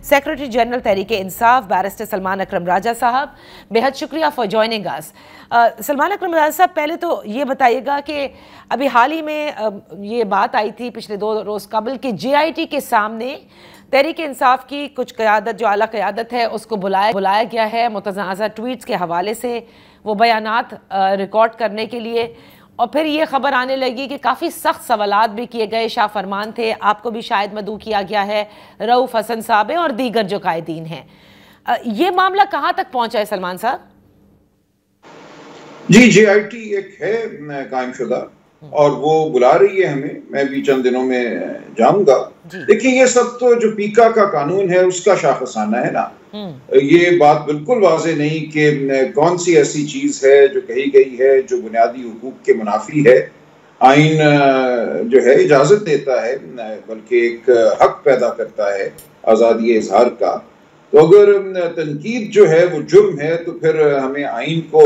Secretary general Tehreek Insaf barrister Salman अकरम राजा साहब, बेहद शुक्रिया फॉर जॉइनिंग अस। सलमान अकरम राजा साहब, पहले तो ये बताइएगा कि अभी हाल ही में ये बात आई थी पिछले 2 रोज़ कबल कि JIT के सामने तहरीक इंसाफ की कुछ क़यादत, जो आला क़यादत है, उसको बुलाया गया है मुतनाज़ा ट्वीट्स के हवाले से वो बयानात रिकॉर्ड करने के लिए। और फिर ये खबर आने लगी कि काफ़ी सख्त सवालात भी किए गए। शाह फरमान थे, आपको भी शायद मदऊ किया गया है, रऊफ हसन साहब हैं और दीगर जो कायदीन हैं। ये मामला कहाँ तक पहुँचा है सलमान साहब? जी, JIT एक है कायमशुदा और वो बुला रही है हमें। मैं भी चंद दिनों में जाऊंगा। देखिए, ये सब तो जो पीका का कानून है उसका शाखसाना है ना। ये बात बिल्कुल वाज़े नहीं कि कौन सी ऐसी चीज है जो कही गई है जो बुनियादी हुकूक के मुनाफी है। आइन जो है इजाजत देता है, बल्कि एक हक पैदा करता है आज़ादी इजहार का। तो अगर तनकीद जो है वो जुर्म है तो फिर हमें आइन को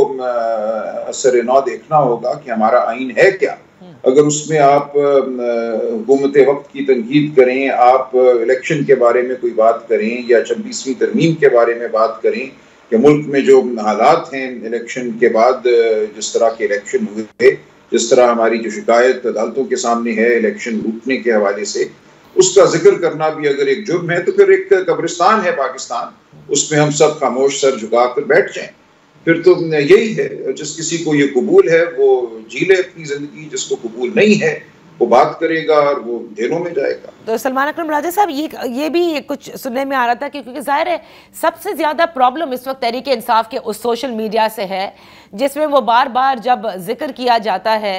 असर नौ देखना होगा कि हमारा आइन है क्या। अगर उसमें आप हुकूमत वक्त की तनकीद करें, आप इलेक्शन के बारे में कोई बात करें या 26वीं तरमीम के बारे में बात करें कि मुल्क में जो हालात हैं इलेक्शन के बाद, जिस तरह के इलेक्शन हुए, जिस तरह हमारी जो शिकायत अदालतों के सामने है इलेक्शन लूटने के हवाले से, उसका जिक्र करना भी अगर एक जुर्म है तो फिर एक कब्रिस्तान है पाकिस्तान, उसमें हम सब खामोश सर झुका कर बैठ जाएं। फिर तो यही है, जिस किसी को ये कबूल है वो जी ले अपनी जिंदगी, जिसको कबूल नहीं है वो बात करेगा और वो जेलों में जाएगा। तो सलमान अकरम राजा साहब, ये भी कुछ सुनने में आ रहा था कि क्योंकि जाहिर है सबसे ज्यादा प्रॉब्लम इस वक्त तहरीक इंसाफ के उस सोशल मीडिया से है जिसमें वो बार बार जब जिक्र किया जाता है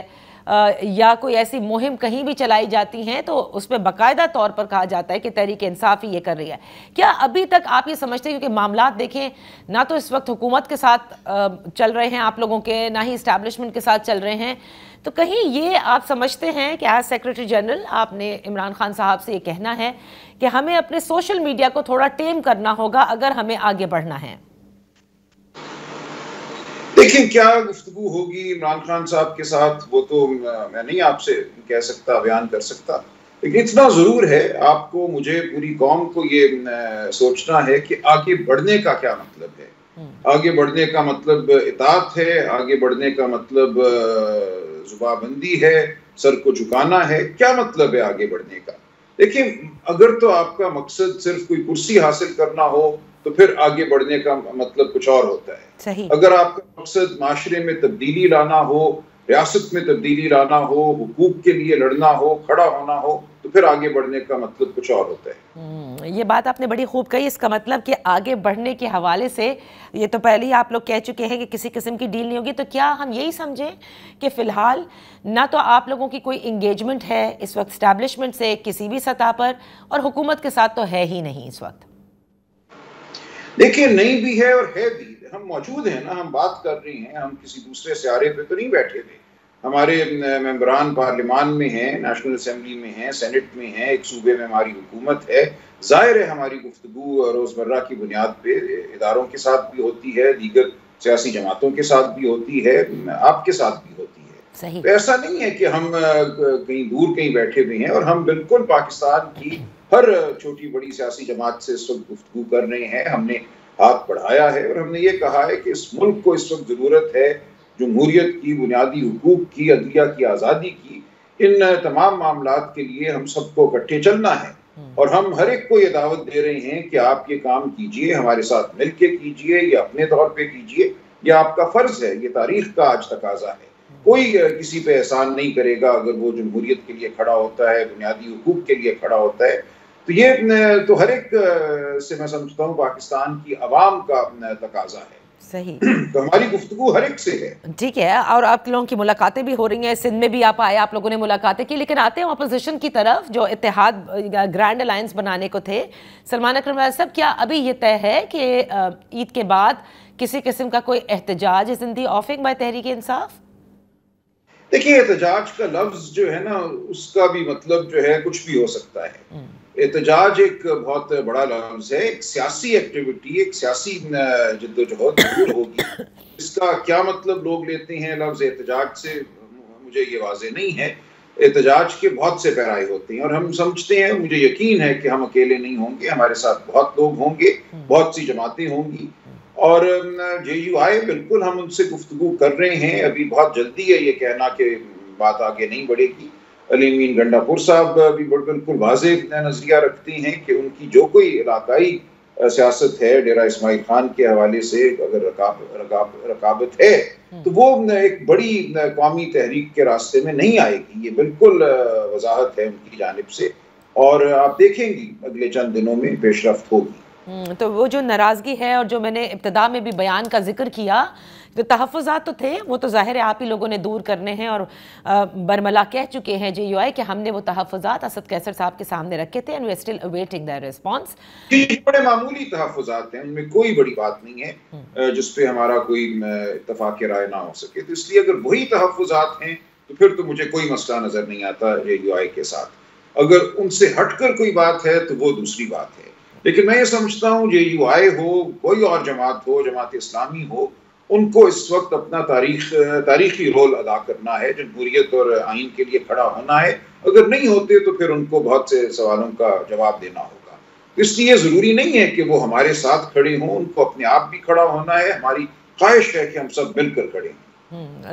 या कोई ऐसी मुहिम कहीं भी चलाई जाती हैं तो उसमें बाकायदा तौर पर कहा जाता है कि तहरीक इंसाफ ही ये कर रही है। क्या अभी तक आप ये समझते हैं, क्योंकि मामलात देखें ना तो इस वक्त हुकूमत के साथ चल रहे हैं आप लोगों के, ना ही इस्टेब्लिशमेंट के साथ चल रहे हैं, तो कहीं ये आप समझते हैं कि एज सेक्रेटरी जनरल आपने इमरान खान साहब से ये कहना है कि हमें अपने सोशल मीडिया को थोड़ा टेम करना होगा अगर हमें आगे बढ़ना है? देखिए, क्या गुफ्तगू होगी इमरान खान साहब के साथ वो तो मैं नहीं आपसे कह सकता, बयान कर सकता, लेकिन इतना जरूर है आपको, मुझे, पूरी कौम को ये सोचना है कि आगे बढ़ने का क्या मतलब है। आगे बढ़ने का मतलब इताअत है, आगे बढ़ने का मतलब जुबाबंदी है, सर को झुकाना है। क्या मतलब है आगे बढ़ने का? देखिए, अगर तो आपका मकसद सिर्फ कोई कुर्सी हासिल करना हो तो फिर आगे बढ़ने का मतलब कुछ और होता है। सही। अगर आपका मकसद माशरे में तब्दीली लाना हो, रियासत में तब्दीली लाना हो, हुकूक के लिए लड़ना हो, खड़ा होना हो, तो फिर आगे बढ़ने का मतलब कुछ और होता है। ये बात आपने बड़ी खूब कही। इसका मतलब कि आगे बढ़ने के हवाले से ये तो पहले ही आप लोग कह चुके हैं कि किसी किस्म की डील नहीं होगी, तो क्या हम यही समझें कि फ़िलहाल ना तो आप लोगों की कोई इंगेजमेंट है इस वक्त इस्टेब्लिशमेंट से किसी भी सतह पर, और हुकूमत के साथ तो है ही नहीं इस वक्त? देखिए, नहीं भी है और है भी। हम मौजूद हैं ना, हम बात कर रहे हैं, हम किसी दूसरे सियारे पे तो नहीं बैठे हुए। हमारे मेंबरान पार्लिमान में हैं, नेशनल असेंबली में हैं, सेनेट में हैं, एक सूबे में हमारी हुकूमत है। जाहिर है हमारी गुफ्तगू रोजमर्रा की बुनियाद पे इदारों के साथ भी होती है, दीगर सियासी जमातों के साथ भी होती है, आपके साथ भी होती है। सही। तो ऐसा नहीं है कि हम कहीं दूर कहीं बैठे हुए हैं, और हम बिल्कुल पाकिस्तान की हर छोटी बड़ी सियासी जमात से इस वक्त गुफ्तगू कर रहे हैं। हमने हाथ बढ़ाया है और हमने ये कहा है कि इस मुल्क को इस वक्त जरूरत है जमहूरियत की, बुनियादी हुकूक की, अदलिया की आज़ादी की। इन तमाम मामलात के लिए हम सबको इकट्ठे चलना है, और हम हर एक को ये दावत दे रहे हैं कि आप ये काम कीजिए, हमारे साथ मिलके कीजिए, या अपने तौर पे कीजिए, या आपका फर्ज है, ये तारीख का आज तकाजा है। कोई किसी पे एहसान नहीं करेगा अगर वो जमहूरियत के लिए खड़ा होता है, बुनियादी हुकूक के लिए खड़ा होता है। तो ये तो हर एक से मैं समझता हूँ पाकिस्तान की आवाम का तकाजा है। सही। तो हमारी गुफ्तगू हर एक से है। ठीक है, और आप लोगों की मुलाकातें भी हो रही हैं, सिंध में भी आप आए, आप लोगों ने मुलाकातें की, लेकिन आते हैं अपोजिशन की तरफ जो इत्तेहाद ग्रैंड अलायंस बनाने को थे। सलमान अकरम राजा साहब, क्या अभी ये तय है कि ईद के बाद किसी किस्म का कोई एहतजाज is in the ऑफिंग bye Tehreek Insaf? देखिए, एहतजाज का लफ्ज जो है ना, उसका भी मतलब जो है कुछ भी हो सकता है। एहतजाज एक बहुत बड़ा लफ्ज है, एक सियासी एक्टिविटी, एक सियासी जद्दोजहद जरूर होगी। इसका क्या मतलब लोग लेते हैं लफ्ज एहतजाज से, मुझे ये वाज़ेह नहीं है। एहतजाज के बहुत से पैराए होते हैं और हम समझते हैं, मुझे यकीन है कि हम अकेले नहीं होंगे, हमारे साथ बहुत लोग होंगे, बहुत सी जमातें होंगी और JUI बिल्कुल हम उनसे गुफ्तगू कर रहे हैं। अभी बहुत जल्दी है ये कहना कि बात आगे नहीं बढ़ेगी। अली अमीन गंडापुर साहब भी बिल्कुल वाज़ेह नज़रिया रखते हैं कि उनकी जो कोई इलाकाई सियासत है डेरा इस्माइल खान के हवाले से अगर रकाबत है तो वो एक बड़ी कौमी तहरीक के रास्ते में नहीं आएगी। ये बिल्कुल वजाहत है उनकी जानिब से और आप देखेंगी अगले चंद दिनों में पेशरफ्त होगी। तो वो जो नाराज़गी है और जो मैंने इब्तिदा में भी बयान का जिक्र किया, जो तहफ़्फ़ुज़ात तो थे वो तो ज़ाहिर है आप ही लोगों ने दूर करने हैं और बरमला कह चुके हैं JUI कि हमने वो तहफ़्फ़ुज़ात असद कैसर साहब के सामने रखे थे and we are still awaiting their response. बड़े मामूली तहफ़्फ़ुज़ात हैं, उनमें कोई बड़ी बात नहीं है जिस पे हमारा कोई इत्तफ़ाक़ राय ना हो सके। तो इसलिए अगर वही तहफ़्फ़ुज़ात हैं तो फिर तो मुझे कोई मसला नज़र नहीं आता JUI के साथ। अगर उनसे हटकर कोई बात है तो वो दूसरी बात है। लेकिन मैं ये समझता हूँ JUI हो, कोई और जमात हो, जमात इस्लामी हो, उनको इस वक्त अपना तारीखी रोल अदा करना है, जमहूरियत और आइन के लिए खड़ा होना है। अगर नहीं होते तो फिर उनको बहुत से सवालों का जवाब देना होगा। इसलिए ज़रूरी नहीं है कि वो हमारे साथ खड़े हों, उनको अपने आप भी खड़ा होना है। हमारी ख्वाहिश है कि हम सब मिलकर खड़े हों।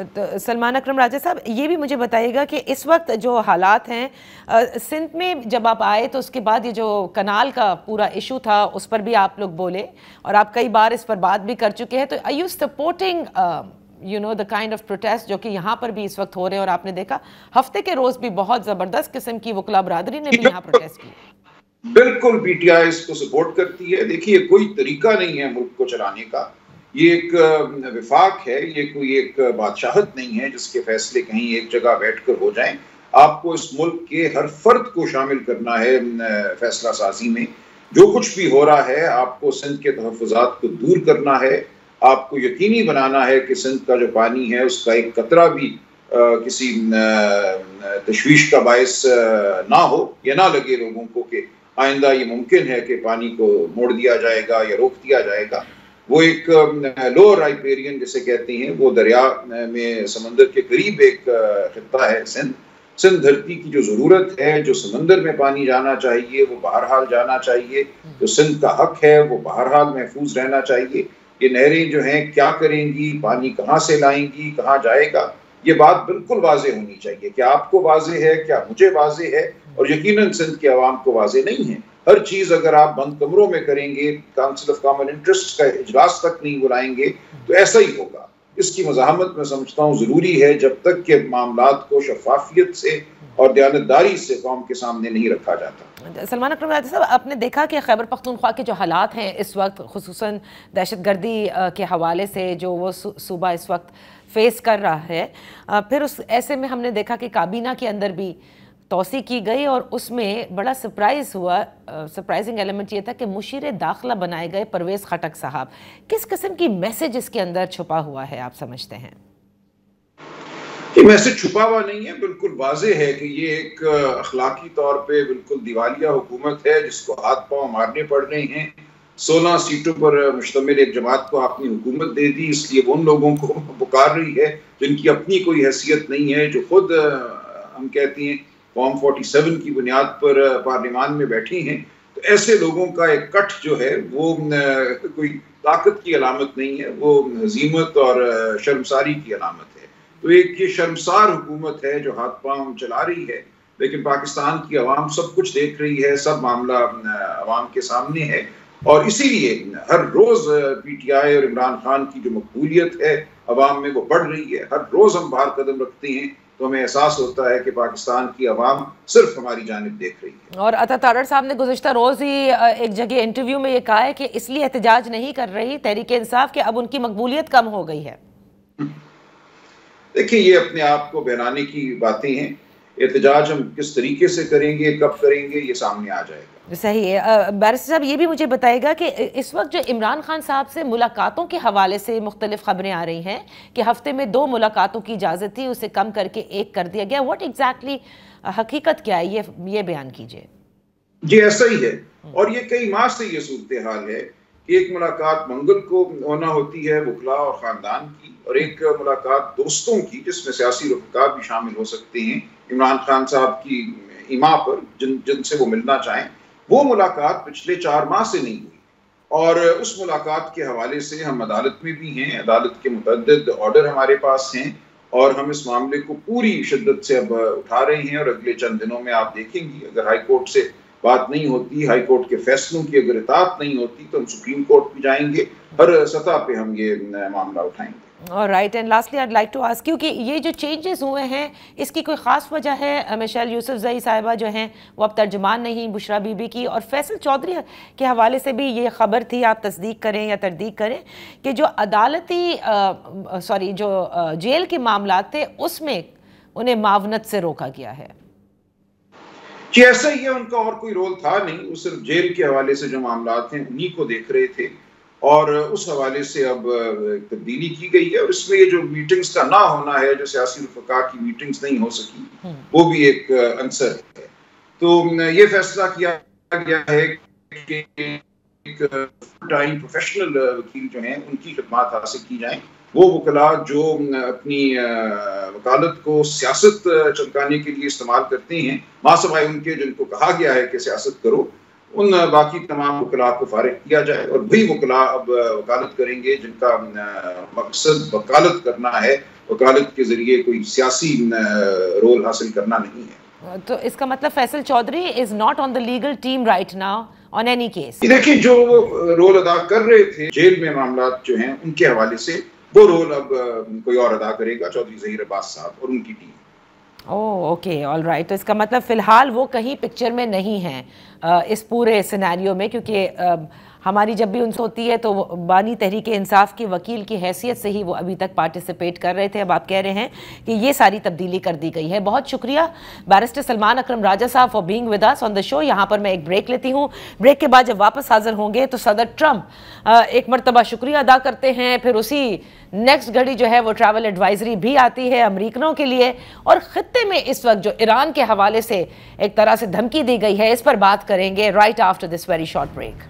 तो सलमान अकरम राजा साहब, ये भी मुझे बताइएगा कि इस वक्त जो हालात हैं सिंध में, जब आप आए तो उसके बाद ये जो कनाल का पूरा इशू था उस पर भी आप लोग बोले और आप कई बार इस पर बात भी कर चुके हैं। तो are you supporting the kind of protest जो कि यहाँ पर भी इस वक्त हो रहे हैं? और आपने देखा हफ्ते के रोज भी बहुत ज़बरदस्त किस्म की वकला बरादरी ने भी यहाँ प्रोटेस्ट की। बिल्कुल PTI इसको सपोर्ट करती है। देखिए, कोई तरीका नहीं है मुल्क को चलाने का। ये एक विफाक है, ये कोई एक बादशाहत नहीं है जिसके फैसले कहीं एक जगह बैठकर हो जाएं। आपको इस मुल्क के हर फर्द को शामिल करना है फैसला साजी में। जो कुछ भी हो रहा है आपको सिंध के तहफ़्फ़ुज़ात को दूर करना है। आपको यकीनी बनाना है कि सिंध का जो पानी है उसका एक कतरा भी किसी तशवीश का बायस ना हो। ये ना लगे लोगों को कि आइंदा ये मुमकिन है कि पानी को मोड़ दिया जाएगा या रोक दिया जाएगा। वो एक लोअर राइपेरियन जिसे कहते हैं, वो दरिया में समंदर के करीब एक खित्ता है सिंध धरती की जो ज़रूरत है, जो समंदर में पानी जाना चाहिए वो बहरहाल जाना चाहिए, जो सिंध का हक है वो बहरहाल महफूज रहना चाहिए। ये नहरें जो हैं क्या करेंगी, पानी कहाँ से लाएंगी, कहाँ जाएगा, ये बात बिल्कुल वाज़ेह होनी चाहिए। क्या आपको वाज़ेह है, क्या मुझे वाज़ेह है? और यकीनन सिंध के अवाम को वाज़ेह नहीं है। हर चीज़ अगर आप बंद कमरों में करेंगे, काउंसिल ऑफ कॉमन इंटरेस्ट का इजलास तक नहीं बुलाएंगे तो ऐसा ही होगा। इसकी मज़ाहमत मैं समझता हूँ ज़रूरी है जब तक के मामलात को शफाफियत से और दयानतदारी से कौम के सामने नहीं रखा जाता। सलमान अकरम राजा साहब, आपने देखा कि खैबर पख्तूनख्वा के जो हालात हैं इस वक्त, खुसूसन दहशतगर्दी के हवाले से जो वो सूबा इस वक्त फेस कर रहा है, फिर उस ऐसे में हमने देखा कि काबीना के अंदर भी तोसी की गई और उसमें बड़ा सरप्राइज हुआ। सरप्राइजिंग एलिमेंट ये था कि मुशीर दाखिला बनाए गए परवेज़ खटक साहब। किस किस्म की मैसेज इसके अंदर छुपा हुआ है आप समझते हैं? ये मैसेज छुपा हुआ नहीं है, बिल्कुल वाज़ेह है कि ये एक अखलाकी तौर पे बिल्कुल दिवालिया हुकूमत है जिसको हाथ पांव मारने पड़ रहे हैं। 16 सीटों पर मुश्तमिल एक जमात को आपने हुकूमत दे दी, इसलिए वो उन लोगों को पुकार रही है जिनकी अपनी कोई हैसियत नहीं है, जो खुद हम कहते हैं फॉर्म 47 की बुनियाद पर पार्लियामान में बैठी हैं। तो ऐसे लोगों का एक कट जो है वो कोई ताकत की अलामत नहीं है, वो हज़ीमत और शर्मसारी की अलामत है। तो एक ये शर्मसार हुकूमत है जो हाथ पांव चला रही है, लेकिन पाकिस्तान की अवाम सब कुछ देख रही है, सब मामला अवाम के सामने है और इसीलिए हर रोज PTI और इमरान खान की जो मकबूलियत है अवाम में वो बढ़ रही है। हर रोज हम बाहर कदम रखते हैं तो हमें एहसास होता है कि पाकिस्तान की अवाम सिर्फ हमारी जानिब देख रही है। और अता तारड़ साहब ने गुज़िश्ता रोज़ ही एक जगह इंटरव्यू में ये कहा है कि इसलिए एहतजाज नहीं कर रही तहरीक इंसाफ कि अब उनकी मकबूलियत कम हो गई है। देखिए, ये अपने आप को बहलाने की बातें हैं। एहतजाज हम किस तरीके से करेंगे, कब करेंगे, ये सामने आ जाएगा। सही है। बैरिस्टर साहब, ये भी मुझे बताएगा कि इस वक्त जो इमरान खान साहब से मुलाकातों के हवाले से मुख्तलिफ खबरें आ रही हैं कि हफ्ते में 2 मुलाकातों की इजाज़त थी, उसे कम करके 1 कर दिया गया। व्हाट एग्जैक्टली हकीकत क्या है, ये बयान कीजिए। जी, ऐसा ही है और ये कई माह से ये सूरत हाल है एक मुलाकात मंगल को होना होती है वकला और ख़ानदान की, और एक मुलाकात दोस्तों की जिसमें सियासी रफ़िक़ा भी शामिल हो सकते हैं, इमरान खान साहब की इमा पर जिनसे वो मिलना चाहें। वो मुलाकात पिछले 4 माह से नहीं हुई, और उस मुलाकात के हवाले से हम अदालत में भी हैं, अदालत के मुतअद्दिद ऑर्डर हमारे पास हैं, और हम इस मामले को पूरी शिद्दत से अब उठा रहे हैं। और अगले चंद दिनों में आप देखेंगी, अगर हाई कोर्ट से बात नहीं होती, हाई कोर्ट के फैसलों की अगर इताअत नहीं होती, तो हम सुप्रीम कोर्ट भी जाएंगे, हर सतह पे हम ये मामला उठाएंगे। Right, and lastly I like to ask you कि ये जो चेंजेस हुए हैं, इसकी कोई ख़ास वजह है? मिशेल यूसुफजई साहिबा जो हैं वो अब तर्जुमान नहीं बुशरा बीबी की, और फैसल चौधरी के हवाले से भी ये खबर थी, आप तस्दीक करें या तरदीक करें, कि जो जो जेल के मामला थे उसमें उन्हें मावनत से रोका गया है। जी ऐसा ही है, उनका और कोई रोल था नहीं, वो सिर्फ जेल के हवाले से जो मामला थे उन्हीं को देख रहे थे, और उस हवाले से अब तब्दीली की गई है। और इसमें ये जो मीटिंग्स का ना होना है, जो सियासी रफ़िक़ा की मीटिंग्स नहीं हो सकी, वो भी एक अंसर है। तो ये फैसला किया गया है कि एक टाइम प्रोफेशनल वकील जो हैं उनकी खिदमत हासिल की जाएं। वो वकला जो अपनी वकालत को सियासत चमकाने के लिए इस्तेमाल करते हैं, मासवाए उनके जिनको कहा गया है कि सियासत करो, उन बाकी तमाम वकला को फारिग किया जाए, और वही वकला अब वकालत करेंगे जिनका मकसद वकालत करना है, वकालत के जरिए कोई सियासी रोल हासिल करना नहीं है। तो इसका मतलब Faisal Chaudhry is not on the legal team right now on any case. देखिए, जो रोल अदा कर रहे थे जेल में मामला जो हैं उनके हवाले से, वो रोल अब कोई और अदा करेगा, चौधरी ज़हीर अब्बास साहब और उनकी team. Oh okay, all right. तो इसका मतलब फ़िलहाल वो कहीं पिक्चर में नहीं हैं इस पूरे सिनेरियो में, क्योंकि हमारी जब भी उनसे होती है तो बानी तहरीक इंसाफ की वकील की हैसियत से ही वो अभी तक पार्टिसिपेट कर रहे थे। अब आप कह रहे हैं कि ये सारी तब्दीली कर दी गई है। बहुत शुक्रिया बैरिस्टर सलमान अकरम राजा साहब for being with us on the show. यहाँ पर मैं एक ब्रेक लेती हूँ। ब्रेक के बाद जब वापस हाजिर होंगे तो सदर ट्रंप एक मरतबा शुक्रिया अदा करते हैं, फिर उसी नेक्स्ट घड़ी जो है वो ट्रैवल एडवाइजरी भी आती है अमरीकनों के लिए, और ख़ित्ते में इस वक्त जो ईरान के हवाले से एक तरह से धमकी दी गई है, इस पर बात करेंगे right after this very short break.